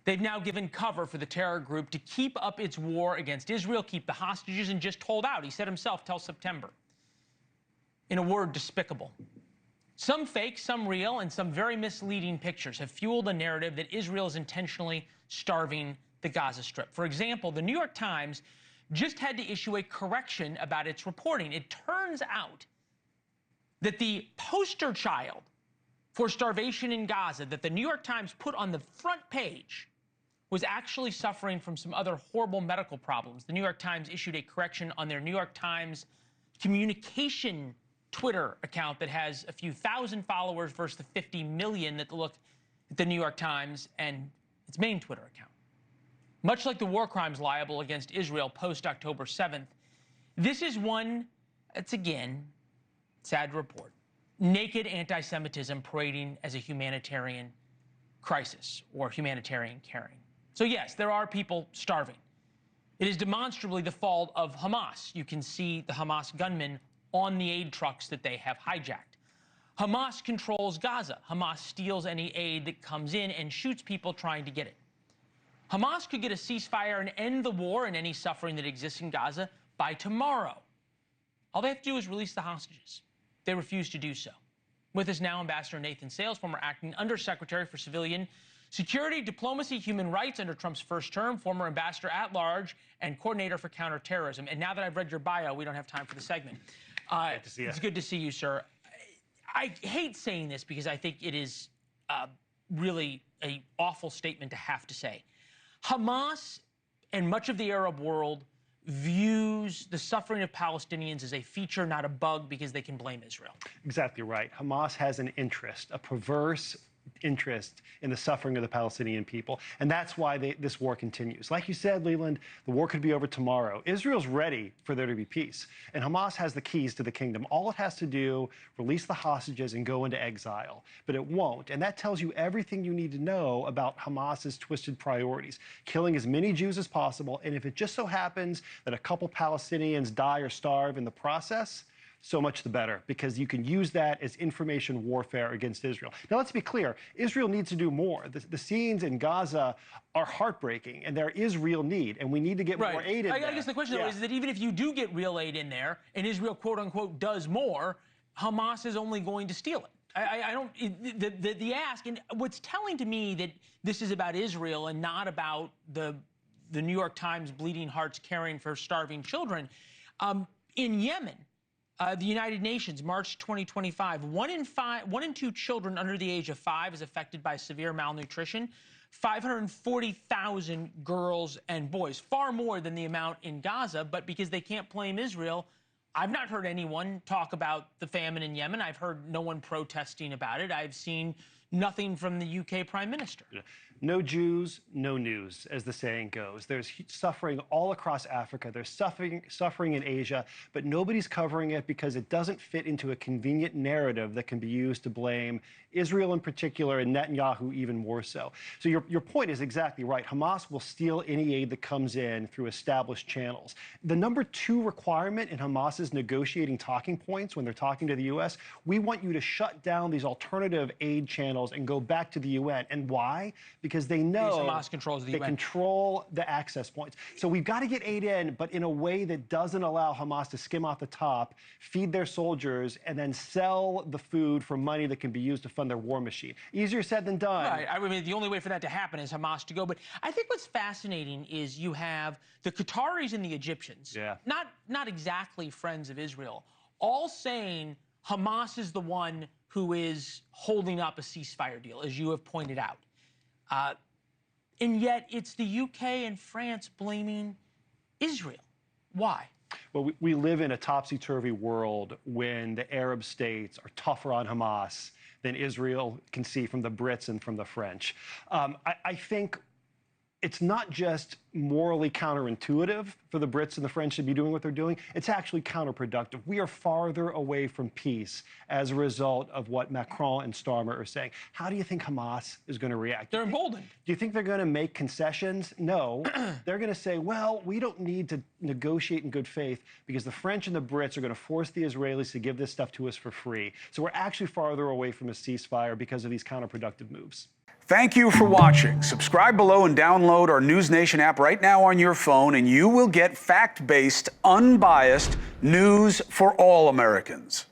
They've now given cover for the terror group to keep up its war against Israel, keep the hostages, and just hold out. He said himself, till September. In a word, despicable. Some fake, some real, and some very misleading pictures have fueled a narrative that Israel is intentionally starving the Gaza Strip. For example, the New York Times just had to issue a correction about its reporting. It turns out that the poster child for starvation in Gaza that the New York Times put on the front page was actually suffering from some other horrible medical problems. The New York Times issued a correction on their New York Times communication Twitter account that has a few thousand followers versus the 50 million that look at the New York Times and its main Twitter account. Much like the war crimes liable against Israel post-October 7th, this is one that's, again, sad to report, naked anti-Semitism parading as a humanitarian crisis or humanitarian caring. So yes, there are people starving. It is demonstrably the fault of Hamas. You can see the Hamas gunmen on the aid trucks that they have hijacked. Hamas controls Gaza. Hamas steals any aid that comes in and shoots people trying to get it. Hamas could get a ceasefire and end the war and any suffering that exists in Gaza by tomorrow. All they have to do is release the hostages. They refuse to do so. With us now, Ambassador Nathan Sales, former acting undersecretary for civilian security, diplomacy, human rights under Trump's first term, former ambassador at large, and coordinator for counterterrorism. And now that I've read your bio, we don't have time for the segment. Good to see you. It's good to see you, sir. I hate saying this because I think it is really an awful statement to have to say. Hamas and much of the Arab world views the suffering of Palestinians as a feature, not a bug, because they can blame Israel. Exactly right. Hamas has an interest, a perverse interest in the suffering of the Palestinian people. And that's why this war continues. Like you said, Leland, the war could be over tomorrow. Israel's ready for there to be peace. And Hamas has the keys to the kingdom. All it has to do, release the hostages and go into exile. But it won't. And that tells you everything you need to know about Hamas's twisted priorities. Killing as many Jews as possible. And if it just so happens that a couple Palestinians die or starve in the process, so much the better, because you can use that as information warfare against Israel. Now, let's be clear. Israel needs to do more. The scenes in Gaza are heartbreaking, and there is real need, and we need to get more aid in there. I guess the question, though, is that even if you do get real aid in there, and Israel, quote-unquote, does more, Hamas is only going to steal it. I don't... The ask, and what's telling to me that this is about Israel and not about the New York Times bleeding hearts caring for starving children, in Yemen, the United Nations, March 2025, 1 in 2 children under the age of 5 is affected by severe malnutrition. 540,000 girls and boys, far more than the amount in Gaza, but because they can't blame Israel, I've not heard anyone talk about the famine in Yemen. I've heard no one protesting about it. I've seen nothing from the UK Prime Minister. No Jews, no news, as the saying goes. There's suffering all across Africa. There's suffering in Asia, but nobody's covering it because it doesn't fit into a convenient narrative that can be used to blame Israel in particular and Netanyahu even more so. So your point is exactly right. Hamas will steal any aid that comes in through established channels. The number 2 requirement in Hamas's negotiating talking points when they're talking to the U.S., we want you to shut down these alternative aid channels and go back to the UN. And why? Because they know Hamas controls the UN. Control the access points. So we've got to get aid in, but in a way that doesn't allow Hamas to skim off the top, feed their soldiers, and then sell the food for money that can be used to fund their war machine. Easier said than done. Right. I mean, the only way for that to happen is Hamas to go. But I think what's fascinating is you have the Qataris and the Egyptians, not exactly friends of Israel, all saying Hamas is the one who is holding up a ceasefire deal, as you have pointed out. And yet it's the UK and France blaming Israel. Why? Well, we live in a topsy-turvy world when the Arab states are tougher on Hamas than Israel can see from the Brits and from the French. I think it's not just morally counterintuitive for the Brits and the French to be doing what they're doing. It's actually counterproductive. We are farther away from peace as a result of what Macron and Starmer are saying. How do you think Hamas is going to react? They're emboldened. Do you think they're going to make concessions? No. They're going to say, well, we don't need to negotiate in good faith because the French and the Brits are going to force the Israelis to give this stuff to us for free. So we're actually farther away from a ceasefire because of these counterproductive moves. Thank you for watching. Subscribe below and download our NewsNation app right now on your phone, and you will get fact-based, unbiased news for all Americans.